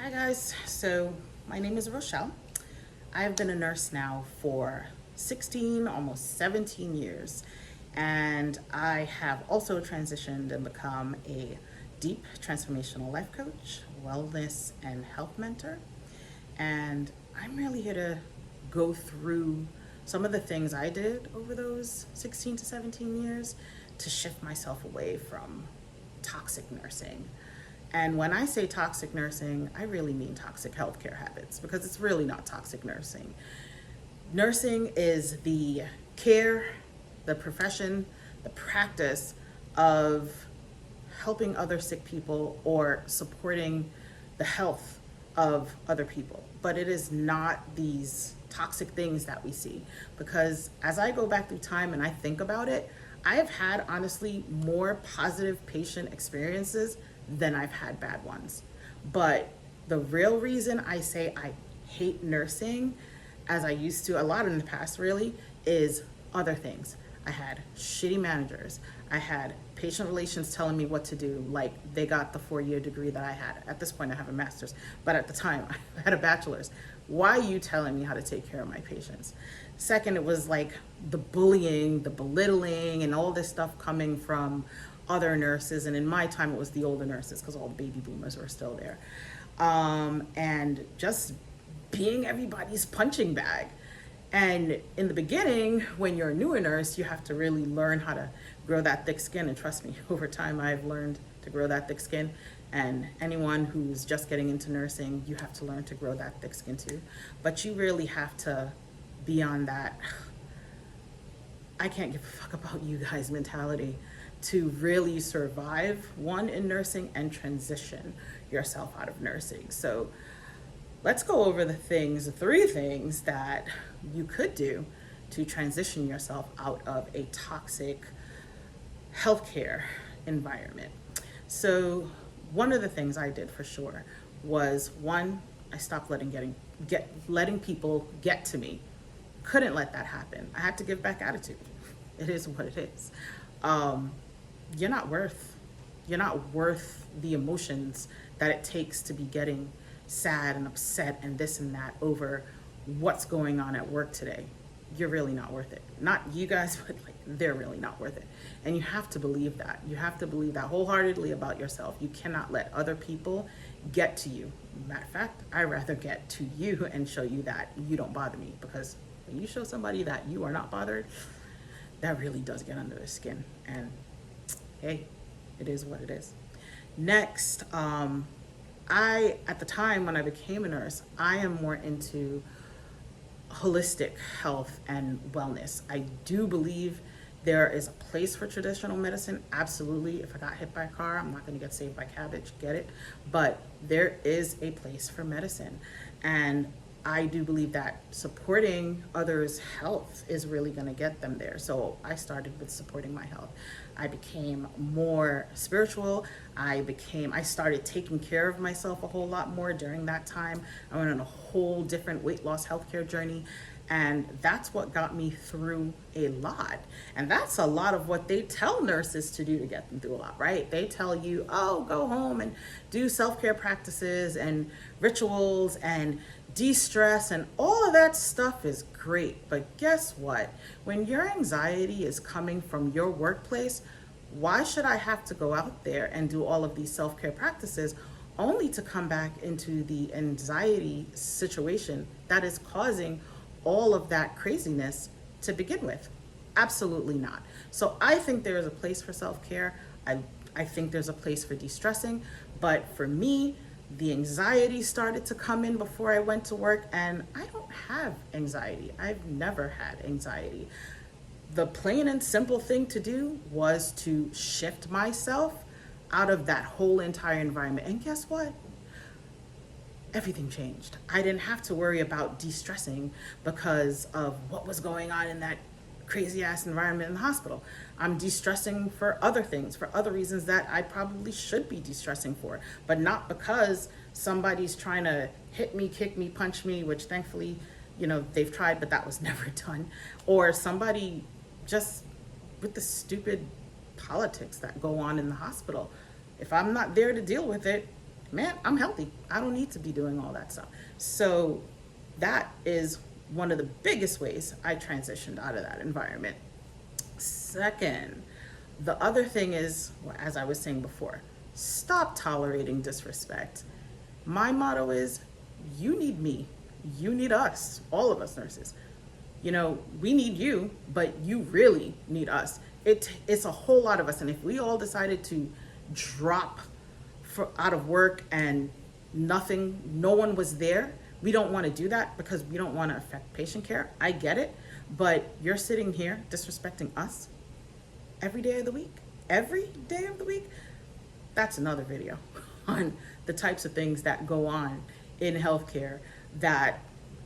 Hi guys, so my name is Rochelle. I've been a nurse now for 16, almost 17 years, and I have also transitioned and become a deep transformational life coach, wellness, and health mentor. And I'm really here to go through some of the things I did over those 16 to 17 years to shift myself away from toxic nursing. And when I say toxic nursing, I really mean toxic healthcare habits because it's really not toxic nursing. Nursing is the care, the profession, the practice of helping other sick people or supporting the health of other people. But it is not these toxic things that we see. Because as I go back through time and I think about it, I have had honestly more positive patient experiences than I've had bad ones. But the real reason I say I hate nursing, as I used to a lot in the past really, is other things. I had shitty managers. I had patient relations telling me what to do, like they got the 4-year degree that I had. At this point, I have a master's, but at the time, I had a bachelor's. Why are you telling me how to take care of my patients? Second, it was like the bullying, the belittling, and all this stuff coming from other nurses. And in my time, it was the older nurses because all the baby boomers were still there. And just being everybody's punching bag. And in the beginning, when you're a newer nurse, you have to really learn how to grow that thick skin. And trust me, over time, I've learned to grow that thick skin. And anyone who's just getting into nursing, you have to learn to grow that thick skin too. But you really have to be on that, I can't give a fuck about you guys mentality to really survive, one, in nursing and transition yourself out of nursing. So let's go over the 3 things that you could do to transition yourself out of a toxic healthcare environment. So one of the things I did for sure was, one, I stopped letting people get to me. Couldn't let that happen. I had to give back attitude. It is what it is. You're not worth the emotions that it takes to be getting sad and upset and this and that over what's going on at work today. You're really not worth it. Not you guys, but like they're really not worth it. And you have to believe that. You have to believe that wholeheartedly about yourself. You cannot let other people get to you. Matter of fact, I'd rather get to you and show you that you don't bother me, because when you show somebody that you are not bothered, that really does get under their skin. And hey, it is what it is. Next, at the time when I became a nurse, I am more into holistic health and wellness. I do believe there is a place for traditional medicine, absolutely. If I got hit by a car, I'm not gonna get saved by cabbage, get it? But there is a place for medicine. And I do believe that supporting others' health is really gonna get them there. So I started with supporting my health. I became more spiritual. I started taking care of myself a whole lot more during that time. I went on a whole different weight loss healthcare journey. And that's what got me through a lot. And that's a lot of what they tell nurses to do to get them through a lot, right? They tell you, oh, go home and do self-care practices and rituals and de-stress, and all of that stuff is great. But guess what? When your anxiety is coming from your workplace, why should I have to go out there and do all of these self-care practices only to come back into the anxiety situation that is causing all of that craziness to begin with? Absolutely not. So I think there is a place for self-care. I think there's a place for de-stressing. But for me, the anxiety started to come in before I went to work, and I don't have anxiety. I've never had anxiety. The plain and simple thing to do was to shift myself out of that whole entire environment. And guess what? Everything changed. I didn't have to worry about de-stressing because of what was going on in that crazy ass environment in the hospital. I'm de-stressing for other things, for other reasons that I probably should be de-stressing for, but not because somebody's trying to hit me, kick me, punch me, which thankfully, they've tried, but that was never done. Or somebody just with the stupid politics that go on in the hospital. If I'm not there to deal with it, man, I'm healthy. I don't need to be doing all that stuff. So that is one of the biggest ways I transitioned out of that environment. Second, the other thing is, well, as I was saying before, stop tolerating disrespect. My motto is, you need me, you need us, all of us nurses. You know, we need you, but you really need us. It's a whole lot of us, and if we all decided to drop out of work and no one was there, we don't want to do that because we don't want to affect patient care. I get it, but you're sitting here disrespecting us every day of the week. Every day of the week. That's another video on the types of things that go on in healthcare that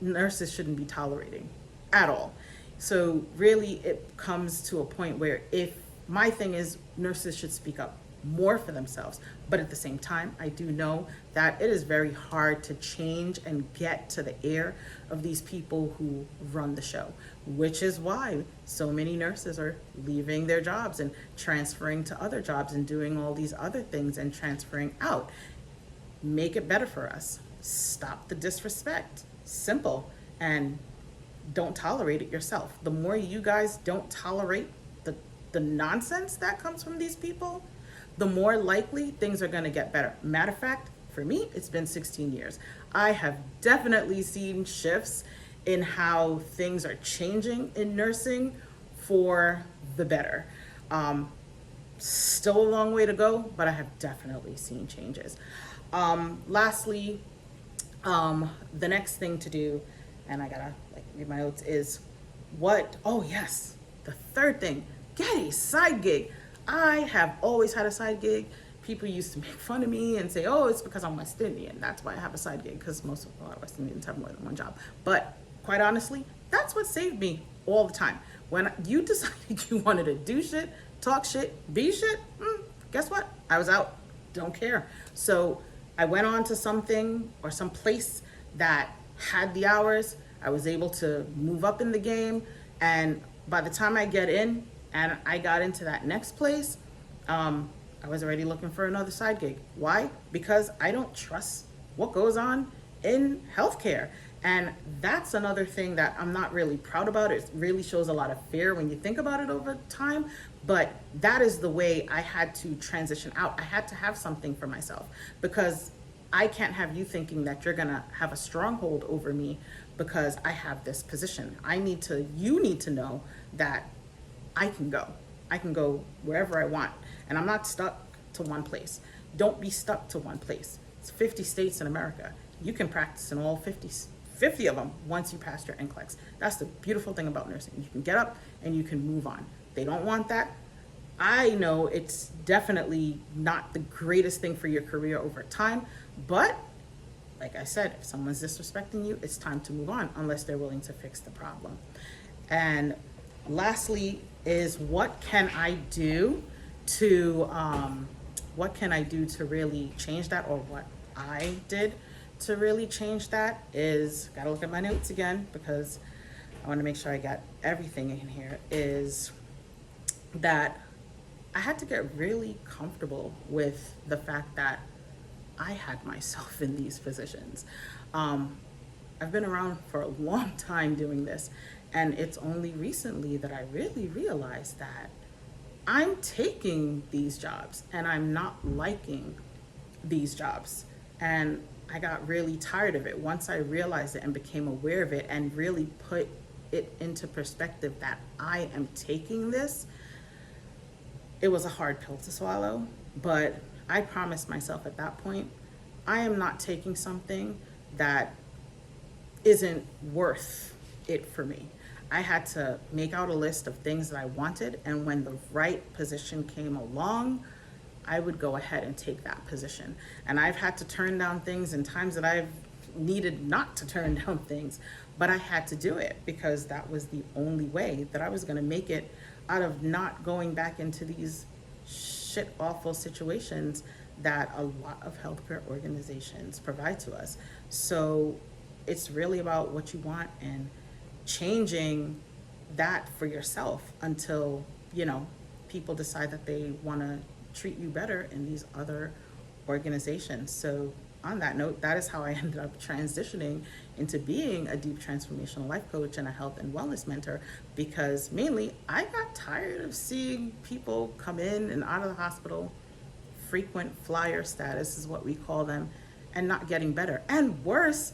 nurses shouldn't be tolerating at all. So really it comes to a point where, if my thing is, nurses should speak up more for themselves, but at the same time I do know that it is very hard to change and get to the ear of these people who run the show, which is why so many nurses are leaving their jobs and transferring to other jobs and doing all these other things and transferring out. Make it better for us. Stop the disrespect. Simple. And don't tolerate it yourself. The more you guys don't tolerate the nonsense that comes from these people, the more likely things are going to get better. Matter of fact, for me, it's been 16 years. I have definitely seen shifts in how things are changing in nursing for the better. Still a long way to go, but I have definitely seen changes. Lastly, the next thing to do, and I gotta read my notes, is oh yes, the third thing, get a side gig. I have always had a side gig. People used to make fun of me and say, oh, it's because I'm West Indian. That's why I have a side gig, because a lot of West Indians have more than one job. But quite honestly, that's what saved me all the time. When you decided you wanted to do shit, talk shit, be shit, guess what? I was out. Don't care. So I went on to something or some place that had the hours. I was able to move up in the game. And by the time I get in and I got into that next place, I was already looking for another side gig. Why? Because I don't trust what goes on in healthcare. And that's another thing that I'm not really proud about. It really shows a lot of fear when you think about it over time. But that is the way I had to transition out. I had to have something for myself, because I can't have you thinking that you're gonna have a stronghold over me because I have this position. You need to know that I can go wherever I want, and I'm not stuck to one place. Don't be stuck to one place. It's 50 states in America. You can practice in all 50 of them once you pass your NCLEX. That's the beautiful thing about nursing. You can get up and you can move on. They don't want that. I know it's definitely not the greatest thing for your career over time, but like I said, if someone's disrespecting you, it's time to move on unless they're willing to fix the problem. And lastly is, what can I do to really change that, or what I did to really change that is, gotta look at my notes again because I want to make sure I got everything in here, is that I had to get really comfortable with the fact that I had myself in these positions. I've been around for a long time doing this, and it's only recently that I really realized that I'm taking these jobs and I'm not liking these jobs. And I got really tired of it. Once I realized it and became aware of it and really put it into perspective that I am taking this, it was a hard pill to swallow, but I promised myself at that point, I am not taking something that isn't worth it for me. I had to make out a list of things that I wanted, and when the right position came along, I would go ahead and take that position. And I've had to turn down things in times that I've needed not to turn down things, but I had to do it because that was the only way that I was gonna make it out of not going back into these shit awful situations that a lot of healthcare organizations provide to us. So it's really about what you want and changing that for yourself until, people decide that they want to treat you better in these other organization. So on that note, that is how I ended up transitioning into being a deep transformational life coach and a health and wellness mentor, because mainly I got tired of seeing people come in and out of the hospital, frequent flyer status is what we call them, and not getting better. And worse,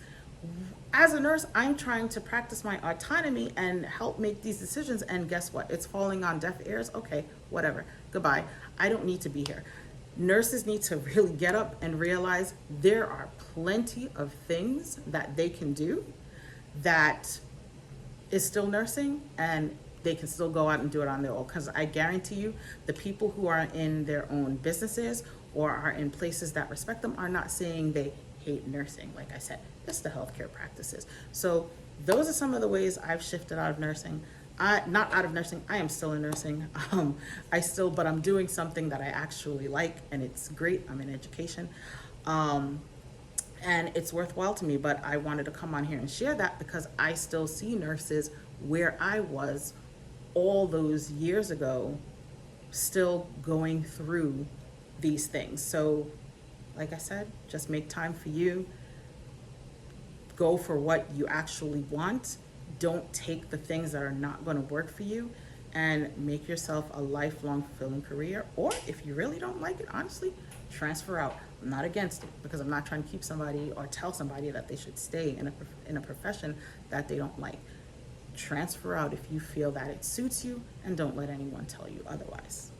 as a nurse, I'm trying to practice my autonomy and help make these decisions. And guess what? It's falling on deaf ears. Okay, whatever. Goodbye. I don't need to be here. Nurses need to really get up and realize there are plenty of things that they can do that is still nursing, and they can still go out and do it on their own. Because I guarantee you, the people who are in their own businesses or are in places that respect them are not saying they hate nursing. Like I said, it's the healthcare practices. So those are some of the ways I've shifted out of nursing. Not out of nursing, I am still in nursing. But I'm doing something that I actually like, and it's great. I'm in education. And it's worthwhile to me, but I wanted to come on here and share that because I still see nurses where I was all those years ago, still going through these things. So, like I said, just make time for you. Go for what you actually want. Don't take the things that are not going to work for you, and make yourself a lifelong fulfilling career. Or if you really don't like it, honestly, transfer out. I'm not against it, because I'm not trying to keep somebody or tell somebody that they should stay in a profession that they don't like. Transfer out if you feel that it suits you, and don't let anyone tell you otherwise.